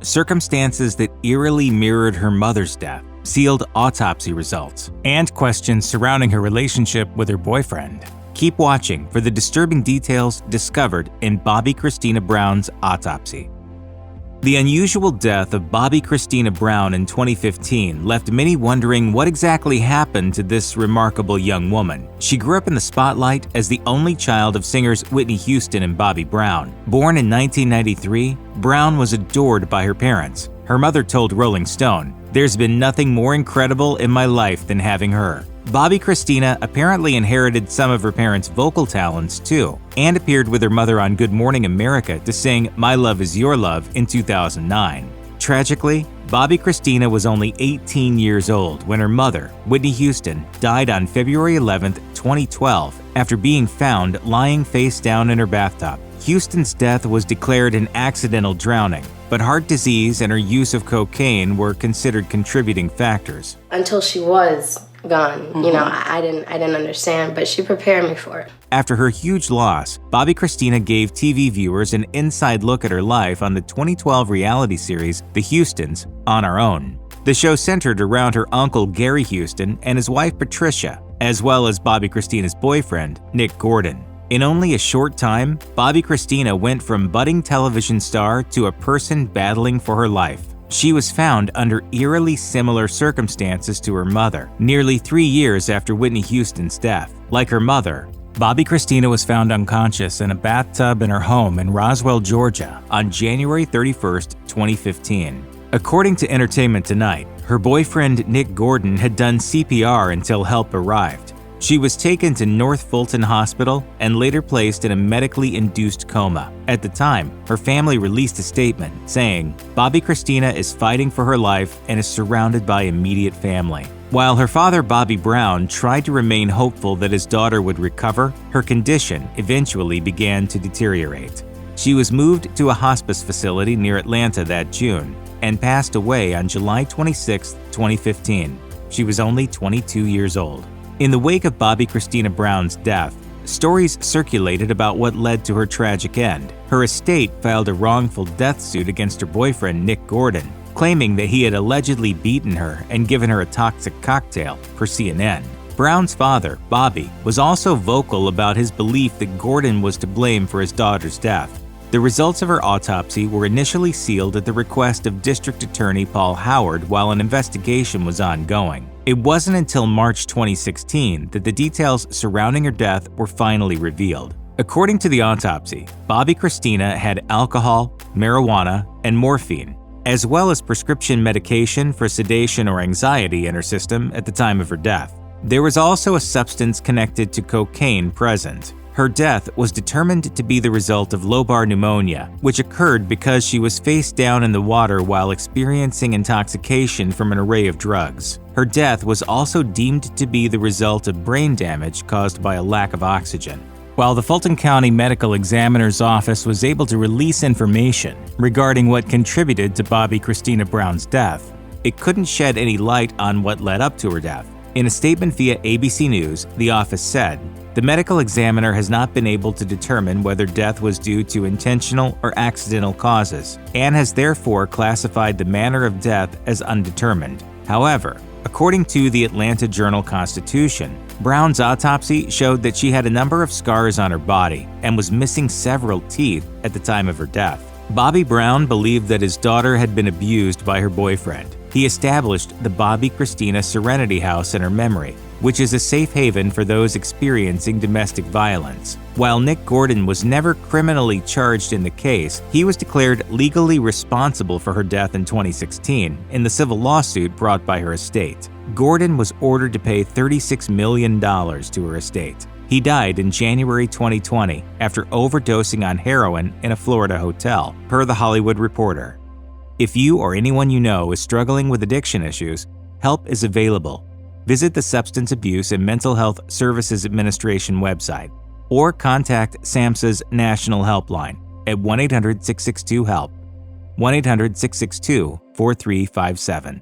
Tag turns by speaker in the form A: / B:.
A: circumstances that eerily mirrored her mother's death, sealed autopsy results, and questions surrounding her relationship with her boyfriend. Keep watching for the disturbing details discovered in Bobbi Kristina Brown's autopsy. The unusual death of Bobbi Kristina Brown in 2015 left many wondering what exactly happened to this remarkable young woman. She grew up in the spotlight as the only child of singers Whitney Houston and Bobbi Brown. Born in 1993, Brown was adored by her parents. Her mother told Rolling Stone, "There's been nothing more incredible in my life than having her." Bobbi Kristina apparently inherited some of her parents' vocal talents too, and appeared with her mother on Good Morning America to sing My Love Is Your Love in 2009. Tragically, Bobbi Kristina was only 18 years old when her mother, Whitney Houston, died on February 11, 2012, after being found lying face down in her bathtub. Houston's death was declared an accidental drowning, but heart disease and her use of cocaine were considered contributing factors.
B: Until she was gone, I didn't understand, but she prepared me for it.
A: After her huge loss, Bobbi Kristina gave TV viewers an inside look at her life on the 2012 reality series The Houstons On Our Own. The show centered around her uncle Gary Houston and his wife Patricia, as well as Bobbi Kristina's boyfriend, Nick Gordon. In only a short time, Bobbi Kristina went from budding television star to a person battling for her life. She was found under eerily similar circumstances to her mother, nearly 3 years after Whitney Houston's death. Like her mother, Bobbi Kristina was found unconscious in a bathtub in her home in Roswell, Georgia, on January 31, 2015. According to Entertainment Tonight, her boyfriend Nick Gordon had done CPR until help arrived. She was taken to North Fulton Hospital and later placed in a medically induced coma. At the time, her family released a statement saying, "Bobbi Kristina is fighting for her life and is surrounded by immediate family." While her father, Bobbi Brown, tried to remain hopeful that his daughter would recover, her condition eventually began to deteriorate. She was moved to a hospice facility near Atlanta that June and passed away on July 26, 2015. She was only 22 years old. In the wake of Bobbi Kristina Brown's death, stories circulated about what led to her tragic end. Her estate filed a wrongful death suit against her boyfriend Nick Gordon, claiming that he had allegedly beaten her and given her a toxic cocktail, per CNN. Brown's father, Bobby, was also vocal about his belief that Gordon was to blame for his daughter's death. The results of her autopsy were initially sealed at the request of District Attorney Paul Howard while an investigation was ongoing. It wasn't until March 2016 that the details surrounding her death were finally revealed. According to the autopsy, Bobbi Kristina had alcohol, marijuana, and morphine, as well as prescription medication for sedation or anxiety in her system at the time of her death. There was also a substance connected to cocaine present. Her death was determined to be the result of lobar pneumonia, which occurred because she was face down in the water while experiencing intoxication from an array of drugs. Her death was also deemed to be the result of brain damage caused by a lack of oxygen. While the Fulton County Medical Examiner's Office was able to release information regarding what contributed to Bobbi Kristina Brown's death, it couldn't shed any light on what led up to her death. In a statement via ABC News, the office said, "The medical examiner has not been able to determine whether death was due to intentional or accidental causes, and has therefore classified the manner of death as undetermined." However, according to the Atlanta Journal-Constitution, Brown's autopsy showed that she had a number of scars on her body and was missing several teeth at the time of her death. Bobbi Brown believed that his daughter had been abused by her boyfriend. He established the Bobbi Kristina Serenity House in her memory, which is a safe haven for those experiencing domestic violence. While Nick Gordon was never criminally charged in the case, he was declared legally responsible for her death in 2016 in the civil lawsuit brought by her estate. Gordon was ordered to pay $36 million to her estate. He died in January 2020 after overdosing on heroin in a Florida hotel, per The Hollywood Reporter. If you or anyone you know is struggling with addiction issues, help is available. Visit the Substance Abuse and Mental Health Services Administration website or contact SAMHSA's National Helpline at 1-800-662-HELP, 1-800-662-4357.